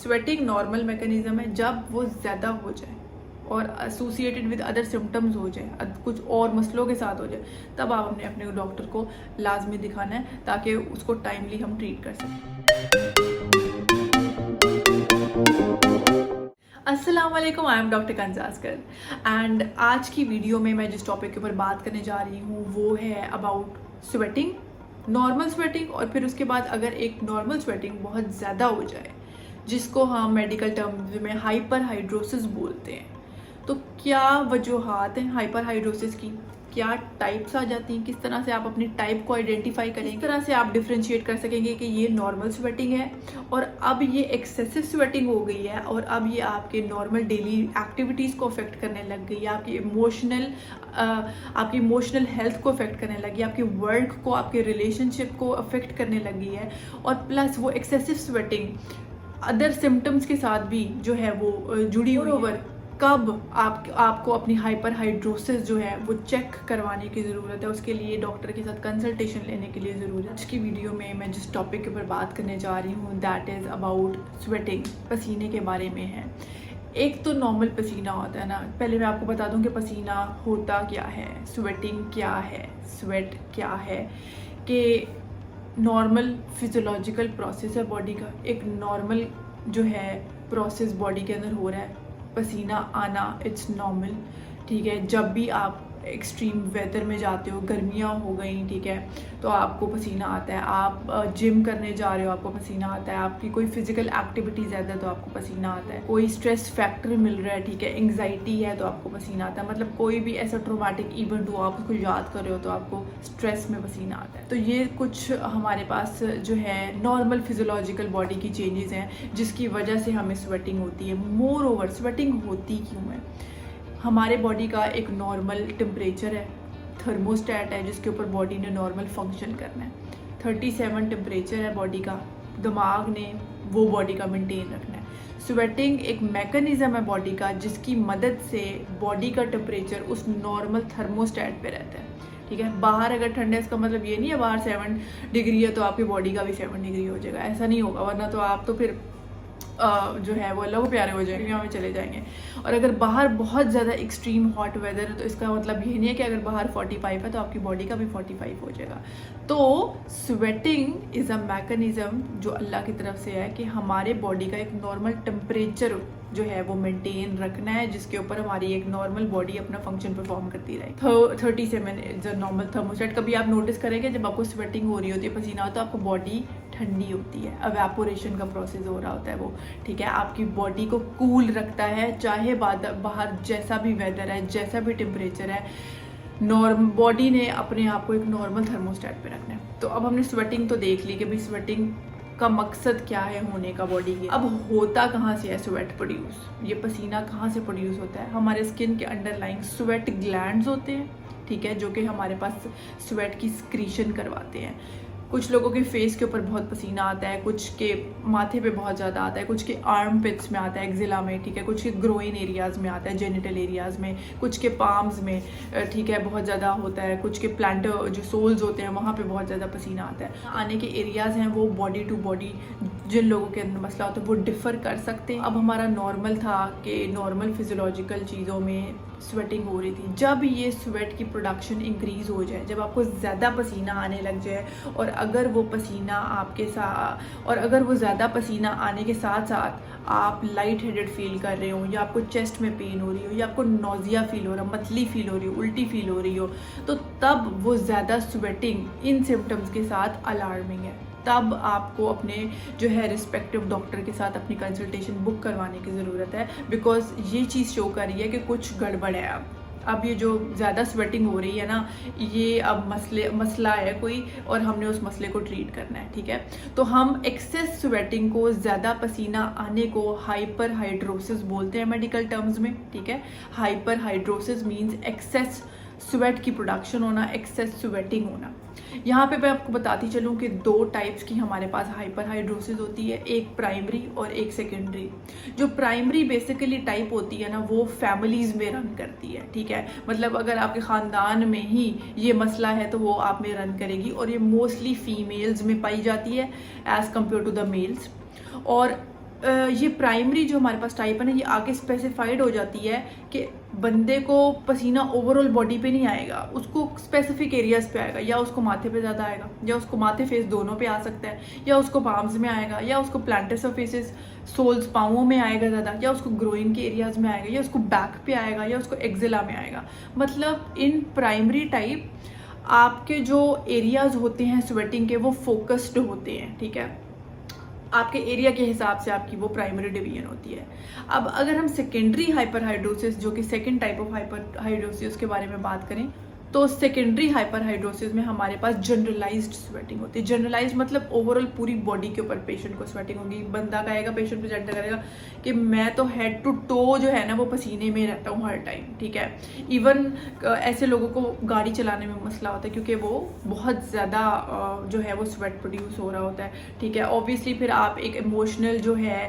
Sweating normal mechanism है जब वो ज़्यादा हो जाए और एसोसिएटेड विद अदर सिम्टम्स हो जाए, कुछ और मसलों के साथ हो जाए, तब आप अपने डॉक्टर को लाजमी दिखाना है ताकि उसको टाइमली हम ट्रीट कर सकें। अस्सलाम वालेकुम, आई एम डॉक्टर कंजास्कर एंड आज की वीडियो में मैं जिस टॉपिक के ऊपर बात करने जा रही हूँ वो है अबाउट स्वेटिंग, नॉर्मल स्वेटिंग। और फिर उसके बाद अगर एक नॉर्मल स्वेटिंग बहुत ज़्यादा हो जाए जिसको हम मेडिकल टर्म्स में हाइपर हाइड्रोसिस बोलते हैं, तो क्या वजूहात हैं हाइपर हाइड्रोसिस की, क्या टाइप्स आ जाती हैं, किस तरह से आप अपनी टाइप को आइडेंटिफाई करेंगे, किस तरह से आप डिफ्रेंशिएट कर सकेंगे कि ये नॉर्मल स्वेटिंग है और अब ये एक्सेसिव स्वेटिंग हो गई है और अब ये आपके नॉर्मल डेली एक्टिविटीज़ को अफेक्ट करने लग गई है, आपकी इमोशनल हेल्थ को अफेक्ट करने लगी है, आपके वर्क को, आपके रिलेशनशिप को अफेक्ट करने लगी है। और प्लस वो एक्सेसिव स्वेटिंग अदर सिम्टम्स के साथ भी जो है वो जुड़ी हुई है। कब आपको अपनी हाइपर हाइड्रोसिस जो है वो चेक करवाने की ज़रूरत है, उसके लिए डॉक्टर के साथ कंसल्टेशन लेने के लिए ज़रूरत है। आज की वीडियो में मैं जिस टॉपिक के ऊपर बात करने जा रही हूँ दैट इज़ अबाउट स्वेटिंग, पसीने के बारे में है। एक तो नॉर्मल पसीना होता है ना, पहले मैं आपको बता दूं कि पसीना होता क्या है, स्वेटिंग क्या है, स्वेट क्या है। कि नॉर्मल फिजियोलॉजिकल प्रोसेस है बॉडी का, एक नॉर्मल जो है प्रोसेस बॉडी के अंदर हो रहा है, पसीना आना, इट्स नॉर्मल। ठीक है, जब भी आप एक्सट्रीम वेदर में जाते हो, गर्मियाँ हो गई, ठीक है, तो आपको पसीना आता है। आप जिम करने जा रहे हो, आपको पसीना आता है। आपकी कोई फिजिकल एक्टिविटी ज़्यादा है तो आपको पसीना आता है। कोई स्ट्रेस फैक्टर मिल रहा है, ठीक है, एंग्जाइटी है तो आपको पसीना आता है। मतलब कोई भी ऐसा ट्रॉमेटिक इवेंट हो, आप उसको याद कर रहे हो तो आपको स्ट्रेस में पसीना आता है। तो ये कुछ हमारे पास जो है नॉर्मल फिजियोलॉजिकल बॉडी की चेंजेस हैं जिसकी वजह से हमें स्वेटिंग होती है। मोर ओवर स्वेटिंग होती क्यों है? हमारे बॉडी का एक नॉर्मल टेम्परेचर है, थर्मोस्टेट है जिसके ऊपर बॉडी ने नॉर्मल फंक्शन करना है। 37 टेम्परेचर है बॉडी का, दिमाग ने वो बॉडी का मेंटेन रखना है। स्वेटिंग एक मैकेनिज्म है बॉडी का जिसकी मदद से बॉडी का टेम्परेचर उस नॉर्मल थर्मोस्टेट पे रहता है। ठीक है, बाहर अगर ठंड है इसका मतलब ये नहीं है बाहर 7 डिग्री है तो आपकी बॉडी का भी 7 डिग्री हो जाएगा, ऐसा नहीं होगा। वरना तो आप तो फिर जो है वो अल्लाह को प्यारे हो जाएंगे, यहाँ में चले जाएंगे। और अगर बाहर बहुत ज़्यादा एक्सट्रीम हॉट वेदर है तो इसका मतलब ये नहीं है कि अगर बाहर 45 है तो आपकी बॉडी का भी 45 हो जाएगा। तो स्वेटिंग इज़ अ मैकेनिज़्म जो अल्लाह की तरफ से है कि हमारे बॉडी का एक नॉर्मल टेम्परेचर जो है वो मेंटेन रखना है जिसके ऊपर हमारी एक नॉर्मल बॉडी अपना फंक्शन परफॉर्म करती रहे। 37 इज अ नॉर्मल थर्मोस्टेट। कभी आप नोटिस करेंगे जब आपको स्वेटिंग हो रही होती है, पसीना होता है, आपको बॉडी ठंडी होती है, एवेपोरेशन का प्रोसेस हो रहा होता है वो। ठीक है, आपकी बॉडी को कूल रखता है, चाहे बाहर जैसा भी वेदर है, जैसा भी टेम्परेचर है, बॉडी ने अपने आप को एक नॉर्मल थर्मोस्टेट पे रखना है। तो अब हमने स्वेटिंग तो देख ली कि भाई स्वेटिंग का मकसद क्या है होने का बॉडी के। अब होता कहाँ से है स्वेट प्रोड्यूस, ये पसीना कहाँ से प्रोड्यूस होता है? हमारे स्किन के अंडरलाइंग स्वेट ग्लैंड्स होते हैं, ठीक है, जो कि हमारे पास स्वेट की स्क्रीशन करवाते हैं। कुछ लोगों के फेस के ऊपर बहुत पसीना आता है, कुछ के माथे पे बहुत ज़्यादा आता है, कुछ के आर्म पिट्स में आता है, एक्जिला में, ठीक है, कुछ के ग्रोइन एरियाज़ में आता है, जेनिटल एरियाज़ में, कुछ के पाम्स में, ठीक है, बहुत ज़्यादा होता है, कुछ के प्लांटर जो सोल्स होते हैं वहाँ पे बहुत ज़्यादा पसीना आता है। आने के एरियाज़ हैं वो बॉडी टू बॉडी जिन लोगों के अंदर मसला होता है वो डिफ़र कर सकते हैं। अब हमारा नॉर्मल था कि नॉर्मल फिजियोलॉजिकल चीज़ों में स्वेटिंग हो रही थी। जब ये स्वेट की प्रोडक्शन इंक्रीज़ हो जाए, जब आपको ज़्यादा पसीना आने लग जाए और अगर वो पसीना आपके साथ और अगर वो ज़्यादा पसीना आने के साथ साथ आप लाइट हेडेड फील कर रहे हो, या आपको चेस्ट में पेन हो रही हो, या आपको नोजिया फील हो रहा है, मतली फील हो रही हो, उल्टी फील हो रही हो, तो तब वो ज़्यादा स्वेटिंग इन सिम्टम्स के साथ अलार्मिंग है। तब आपको अपने जो है रिस्पेक्टिव डॉक्टर के साथ अपनी कंसल्टेशन बुक करवाने की ज़रूरत है, बिकॉज ये चीज़ शो कर रही है कि कुछ गड़बड़ है। अब ये जो ज़्यादा स्वेटिंग हो रही है ना, ये अब मसला है कोई और हमने उस मसले को ट्रीट करना है। ठीक है, तो हम एक्सेस स्वेटिंग को, ज़्यादा पसीना आने को हाइपर हाइड्रोसिस बोलते हैं मेडिकल टर्म्स में। ठीक है, hyperhidrosis means excess sweat की प्रोडक्शन होना, एक्सेस स्वेटिंग होना। यहाँ पे मैं आपको बताती चलूँ कि 2 टाइप्स की हमारे पास हाइपर हाइड्रोसिस होती है, एक प्राइमरी और एक सेकेंडरी। जो प्राइमरी बेसिकली टाइप होती है ना वो फैमिलीज़ में रन करती है। ठीक है, मतलब अगर आपके ख़ानदान में ही ये मसला है तो वो आप में रन करेगी और ये मोस्टली फीमेल्स में पाई जाती है as compared to the males. और ये प्राइमरी जो हमारे पास टाइप है ना, ये आगे स्पेसिफाइड हो जाती है कि बंदे को पसीना ओवरऑल बॉडी पे नहीं आएगा, उसको स्पेसिफिक एरियाज पे आएगा, या उसको माथे पे ज़्यादा आएगा, या उसको माथे फेस दोनों पे आ सकता है, या उसको पाम्स में आएगा, या उसको प्लांटर सरफेसेस सोल्स पाँवों में आएगा ज़्यादा, या उसको ग्रोइन के एरियाज में आएगा, या उसको बैक पे आएगा, या उसको एक्जिला में आएगा। मतलब इन प्राइमरी टाइप आपके जो एरियाज होते हैं स्वेटिंग के वो फोकस्ड होते हैं, ठीक है, आपके एरिया के हिसाब से आपकी वो प्राइमरी डिवीजन होती है। अब अगर हम सेकेंडरी हाइपरहाइड्रोसिस जो कि सेकंड टाइप ऑफ हाइपरहाइड्रोसिस के बारे में बात करें, तो सेकेंडरी हाइपरहाइड्रोसिस में हमारे पास जनरलाइज्ड स्वेटिंग होती है। जनरलाइज्ड मतलब ओवरऑल पूरी बॉडी के ऊपर पेशेंट को स्वेटिंग होगी। बंदा कहेगा, पेशेंट प्रेजेंट करेगा कि मैं तो हेड टू टो जो है ना वो पसीने में रहता हूँ हर टाइम, ठीक है। इवन ऐसे लोगों को गाड़ी चलाने में मसला होता है क्योंकि वो बहुत ज़्यादा जो है वो स्वेट प्रोड्यूस हो रहा होता है, ठीक है। ऑब्वियसली फिर आप एक इमोशनल जो है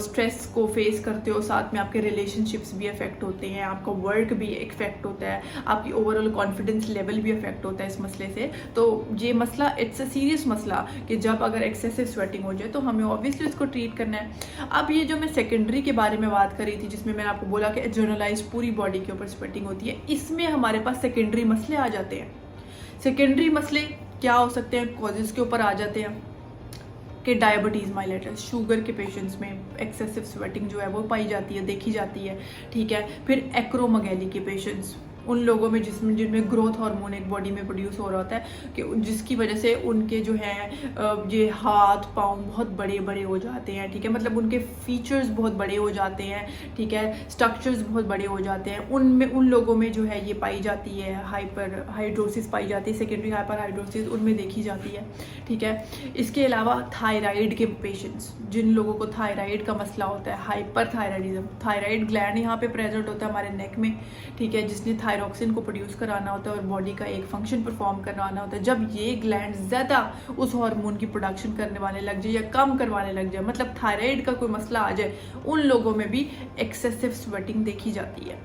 स्ट्रेस को फेस करते हो, साथ में आपके रिलेशनशिप्स भी अफेक्ट होते हैं, आपका वर्क भी इफेक्ट होता है, आपकी ओवरऑल कॉन्फिडेंस लेवल भी अफेक्ट होता है इस मसले से। तो ये मसला इट्स अ सीरियस मसला कि जब अगर एक्सेसिव स्वेटिंग हो जाए तो हमें ऑब्वियसली इसको ट्रीट करना है। अब ये जो मैं सेकेंडरी के बारे में बात कर रही थी, जिसमें मैंने आपको बोला कि जनरलाइज पूरी बॉडी के ऊपर स्वेटिंग होती है, इसमें हमारे पास सेकेंडरी मसले आ जाते हैं। सेकेंडरी मसले क्या हो सकते हैं, कॉजेज के ऊपर आ जाते हैं कि डायबिटीज़ माइलेटस, शुगर के पेशेंट्स में एक्सेसिव स्वेटिंग जो है वो पाई जाती है, देखी जाती है, ठीक है। फिर एक्रोमेगैली के पेशेंट्स, उन लोगों में जिनमें ग्रोथ हार्मोन एक बॉडी में प्रोड्यूस हो रहा होता है कि जिसकी वजह से उनके जो है ये हाथ पाँव बहुत बड़े बड़े हो जाते हैं, ठीक है। मतलब उनके फीचर्स बहुत बड़े हो जाते हैं, ठीक है, स्ट्रक्चर्स बहुत बड़े हो जाते हैं। उन लोगों में जो है ये पाई जाती है, हाइपर हाइड्रोसिस पाई जाती है, सेकेंडरी हाइपर हाइड्रोसिस उनमें देखी जाती है, ठीक है। इसके अलावा थायराइड के पेशेंट्स, जिन लोगों को थायराइड का मसला होता है, हाइपर थायराइडिज्म, थायराइड ग्लैंड यहाँ पे प्रेजेंट होता है हमारे नेक में, ठीक है, जिसने थायरॉक्सिन को प्रोड्यूस कराना होता है और बॉडी का एक फंक्शन परफॉर्म करवाना होता है। जब ये ग्लैंड ज़्यादा उस हार्मोन की प्रोडक्शन करने वाले लग जाए या कम करवाने लग जाए, मतलब थायराइड का कोई मसला आ जाए, उन लोगों में भी एक्सेसिव स्वेटिंग देखी जाती है।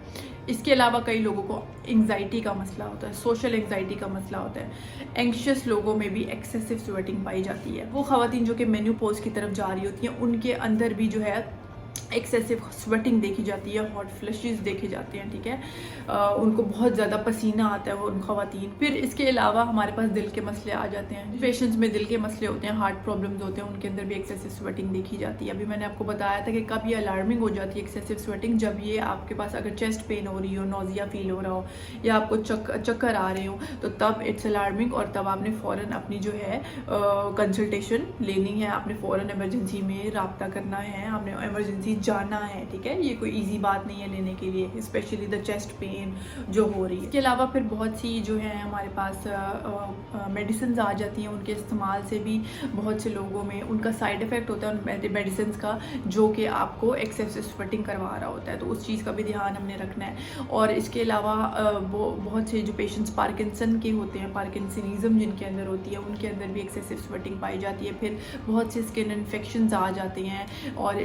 इसके अलावा कई लोगों को एंग्जाइटी का मसला होता है, सोशल एंग्जाइटी का मसला होता है। एंग्शियस लोगों में भी एक्सेसिव स्वेटिंग पाई जाती है। वो खवातीन जो कि मेन्यूपोज की तरफ जा रही होती हैं, उनके अंदर भी जो है एक्सेसिव स्वेटिंग देखी जाती है, हॉट फ्लशेस देखे जाते हैं, ठीक है। उनको बहुत ज़्यादा पसीना आता है वो उन खवातीन। फिर इसके अलावा हमारे पास दिल के मसले आ जाते हैं। पेशेंट्स में दिल के मसले होते हैं, हार्ट प्रॉब्लम्स होते हैं, उनके अंदर भी एक्सेसिव स्वेटिंग देखी जाती है। अभी मैंने आपको बताया था कि कब ये अलार्मिंग हो जाती है एक्सेसिव स्वेटिंग, जब ये आपके पास अगर चेस्ट पेन हो रही हो, नोजिया फील हो रहा हो, या आपको चक्कर आ रहे हो, तो तब इट्स अलार्मिंग, और तब आपने फ़ौरन अपनी जो है कंसल्टेशन लेनी है, आपने फ़ौरन इमरजेंसी में रब्ता करना है, आपने इमरजेंसी जाना है, ठीक है। ये कोई इजी बात नहीं है लेने के लिए, स्पेशली द चेस्ट पेन जो हो रही है। इसके अलावा फिर बहुत सी जो है हमारे पास मेडिसिन आ जाती हैं, उनके इस्तेमाल से भी बहुत से लोगों में उनका साइड इफ़ेक्ट होता है उन मेडिसिन का, जो कि आपको एक्सेसिव स्वेटिंग करवा रहा होता है, तो उस चीज़ का भी ध्यान हमने रखना है। और इसके अलावा वो बहुत से जो पेशेंट्स पार्किंसन के होते हैं, पार्किंसनिज्म जिनके अंदर होती है, उनके अंदर भी एक्सेसिव स्वेटिंग पाई जाती है। फिर बहुत से स्किन इन्फेक्शंस आ जाते हैं, और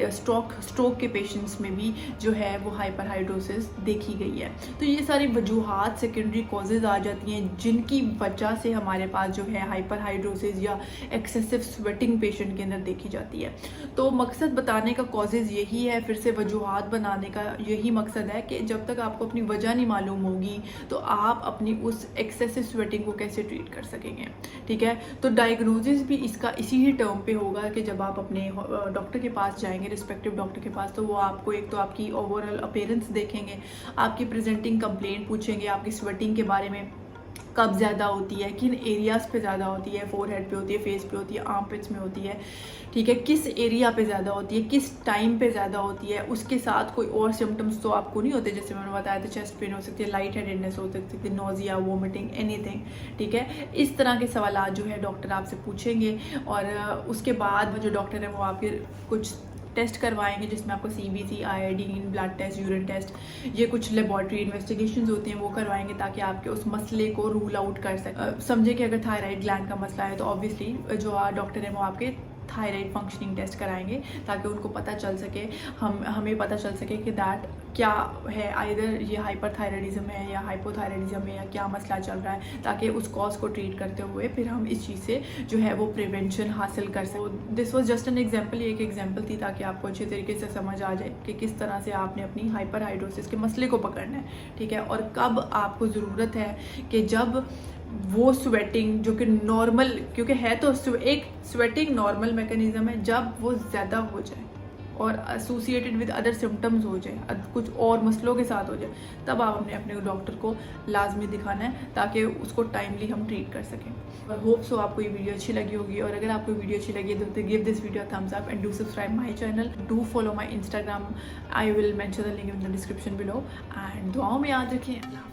स्ट्रोक के पेशेंट्स में भी जो है वो हाइपरहाइड्रोसिस देखी गई है। तो ये सारी वजूहात सेकेंडरी कॉजेज़ आ जाती हैं जिनकी वजह से हमारे पास जो है हाइपरहाइड्रोसिस या एक्सेसिव स्वेटिंग पेशेंट के अंदर देखी जाती है। तो मकसद बताने का कॉजेज़ यही है, फिर से वजूहात बनाने का यही मकसद है कि जब तक आपको अपनी वजह नहीं मालूम होगी तो आप अपनी उस एक्सेसिव स्वेटिंग को कैसे ट्रीट कर सकेंगे, ठीक है। तो डायग्नोसिस भी इसका इसी ही टर्म पे होगा कि जब आप अपने डॉक्टर के पास जाएंगे, रिस्पेक्टिव डॉक्टर के पास, तो वो आपको एक तो आपकी ओवरऑल अपीयरेंस देखेंगे, आपकी प्रेजेंटिंग कंप्लेंट पूछेंगे, आपकी स्वेटिंग के बारे में, कब ज़्यादा होती है, किन एरियाज़ पे ज़्यादा होती है, फोरहेड पे होती है, फेस पे होती है, आर्मपिट्स में होती है, ठीक है, किस एरिया पे ज़्यादा होती है, किस टाइम पे ज़्यादा होती है, उसके साथ कोई और सिम्टम्स तो आपको नहीं होते, जैसे मैंने बताया था चेस्ट पेन हो सकती है, लाइट हेडेडनेस हो सकती है, नोजिया, वोमिटिंग, एनीथिंग, ठीक है। इस तरह के सवाल जो है डॉक्टर आपसे पूछेंगे, और उसके बाद जो डॉक्टर है वो आपके कुछ टेस्ट करवाएंगे, जिसमें आपको CBC, iodine, blood test, urine test, ये कुछ लेबॉरेटरी इन्वेस्टिगेशंस होते हैं वो करवाएंगे, ताकि आपके उस मसले को रूल आउट कर सकें। समझे कि अगर थायराइड ग्लैंड का मसला है तो ऑब्वियसली जो डॉक्टर है वो आपके थायराइड फंक्शनिंग टेस्ट कराएंगे ताकि उनको पता चल सके, हमें पता चल सके कि दैट क्या है, आइदर ये हाइपरथायराइडिज्म है या हाइपोथायराइडिज्म है या क्या मसला चल रहा है, ताकि उस कॉज को ट्रीट करते हुए फिर हम इस चीज़ से जो है वो प्रिवेंशन हासिल कर सकें। This was just an example, एक एग्जांपल थी ताकि आपको अच्छे तरीके से समझ आ जाए कि किस तरह से आपने अपनी हाइपरहाइड्रोसिस के मसले को पकड़ना है, ठीक है, और कब आपको ज़रूरत है कि जब वो स्वेटिंग जो कि नॉर्मल, क्योंकि है तो एक स्वेटिंग नॉर्मल मैकेनिज्म है, जब वो ज़्यादा हो जाए और एसोसिएटेड विद अदर सिम्टम्स हो जाए, कुछ और मसलों के साथ हो जाए, तब आप अपने डॉक्टर को लाजमी दिखाना है ताकि उसको टाइमली हम ट्रीट कर सकें। और होप सो आपको ये वीडियो अच्छी लगी होगी, और अगर आपको वीडियो अच्छी लगी तो give this video Thums up and do subscribe my channel, do follow my Instagram, I will mention the link in the description below, and दुआओं में याद रखें। अल्लाह हाफ़िज़।